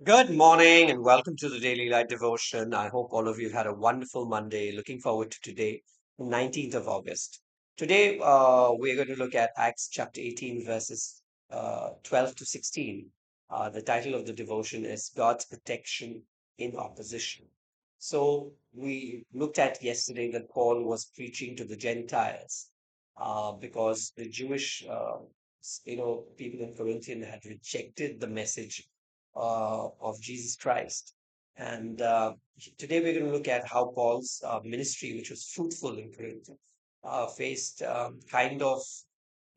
Good morning and welcome to the Daily Light Devotion. I hope all of you had a wonderful Monday. Looking forward to today, the 19th of August. Today, we're going to look at Acts chapter 18, verses 12 to 16. The title of the devotion is God's Protection in Opposition. So, we looked at yesterday that Paul was preaching to the Gentiles because the Jewish people in Corinthian had rejected the message of Jesus Christ. And today we're going to look at how Paul's ministry, which was fruitful in Corinth, faced kind of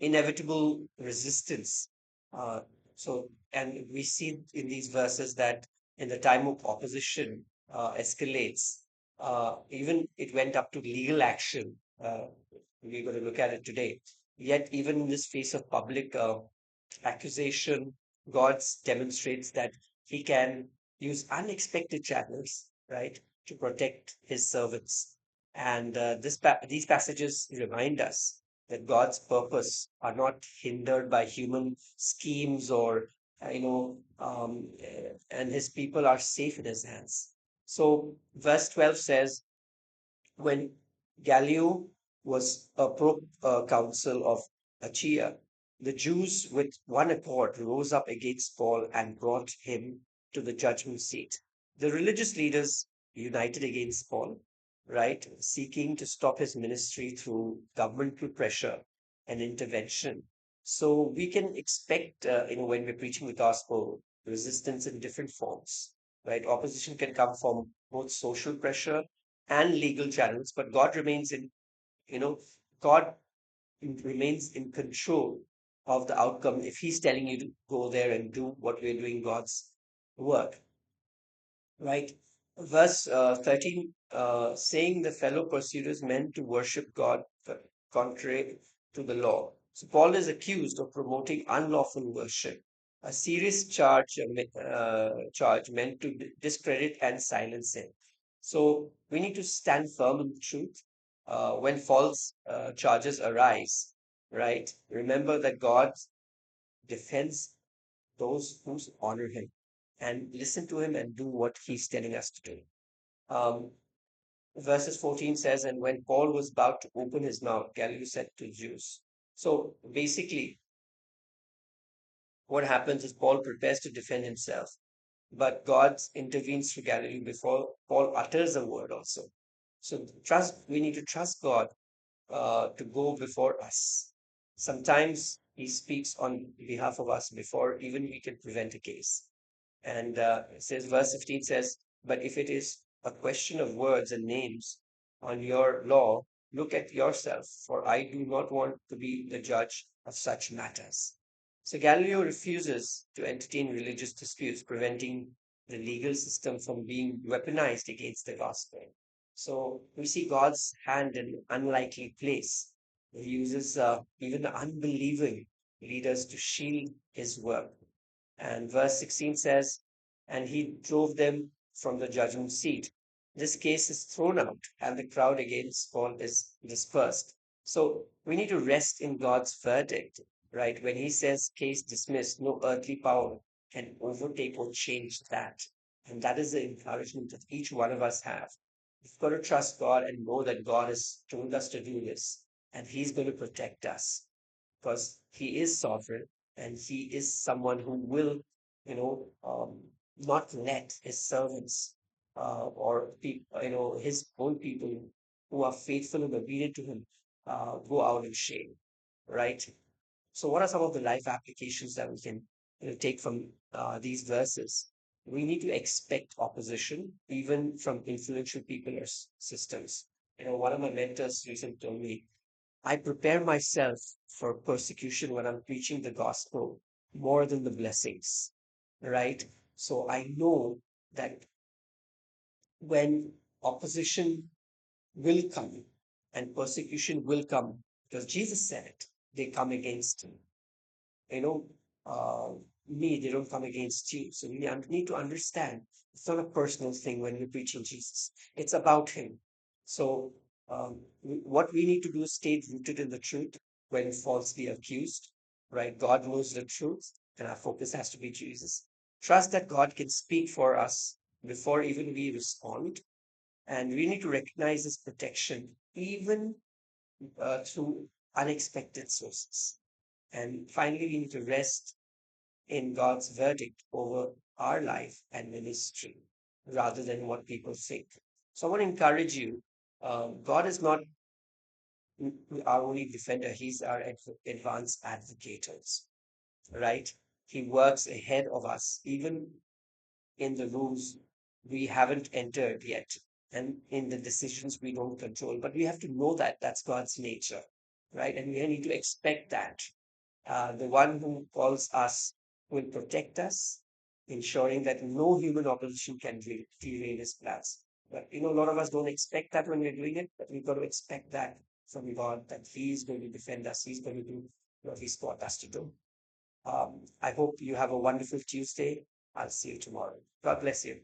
inevitable resistance. Uh, and we see in these verses that in the time of opposition escalates, even it went up to legal action. We're going to look at it today. Yet, even in this face of public accusation, God demonstrates that he can use unexpected channels, right, to protect his servants. And these passages remind us that God's purpose are not hindered by human schemes or, and his people are safe in his hands. So, verse 12 says, when Gallio was a council of Achaia, the Jews with one accord rose up against Paul and brought him to the judgment seat. The religious leaders united against Paul, right, seeking to stop his ministry through governmental pressure and intervention. So we can expect, when we're preaching the gospel, resistance in different forms, right? Opposition can come from both social pressure and legal channels, but you know, God remains in control of the outcome if He's telling you to go there and do what we're doing, God's work, right? Verse 13, saying the fellow pursuers meant to worship God contrary to the law. So Paul is accused of promoting unlawful worship, a serious charge meant to discredit and silence him. So we need to stand firm in the truth when false charges arise, right? Remember that God defends those who honor him and listen to him and do what he's telling us to do. Um, verses 14 says, and when Paul was about to open his mouth, Gallio said to Jews. So basically, what happens is Paul prepares to defend himself, but God intervenes through Galilee before Paul utters a word also. So we need to trust God to go before us. Sometimes he speaks on behalf of us before even we can prevent a case. And it says, verse 15 says, but if it is a question of words and names on your law, look at yourself, for I do not want to be the judge of such matters. So Galileo refuses to entertain religious disputes, preventing the legal system from being weaponized against the gospel. So we see God's hand in an unlikely place. He uses even the unbelieving leaders to shield his work. And verse 16 says, and he drove them from the judgment seat. This case is thrown out, and the crowd against Paul is dispersed. So we need to rest in God's verdict, right? When he says case dismissed, no earthly power can overtake or change that. And that is the encouragement that each one of us have. We've got to trust God and know that God has told us to do this, and He's going to protect us because he is sovereign and he is someone who will, not let his servants or his own people who are faithful and obedient to him go out in shame, right? So, what are some of the life applications that we can take from these verses? We need to expect opposition, even from influential people or systems. One of my mentors recently told me I prepare myself for persecution when I'm preaching the gospel more than the blessings, right? So I know that when opposition will come and persecution will come, because Jesus said it, they come against him. You know, uh, me, they don't come against you. So we need to understand it's not a personal thing when we're preaching Jesus, it's about him. So, what we need to do is stay rooted in the truth when falsely accused, right? God knows the truth, and our focus has to be Jesus. Trust that God can speak for us before even we respond. And we need to recognize His protection even through unexpected sources. And finally, we need to rest in God's verdict over our life and ministry rather than what people think. So I want to encourage you. God is not our only defender, He's our advanced advocators, right? He works ahead of us, even in the rooms we haven't entered yet, and in the decisions we don't control. But we have to know that that's God's nature, right? And we need to expect that. The one who calls us will protect us, ensuring that no human opposition can derail his plans. But a lot of us don't expect that when we're doing it, but we've got to expect that from God, that He's going to defend us, He's going to do what He's taught us to do. I hope you have a wonderful Tuesday. I'll see you tomorrow. God bless you.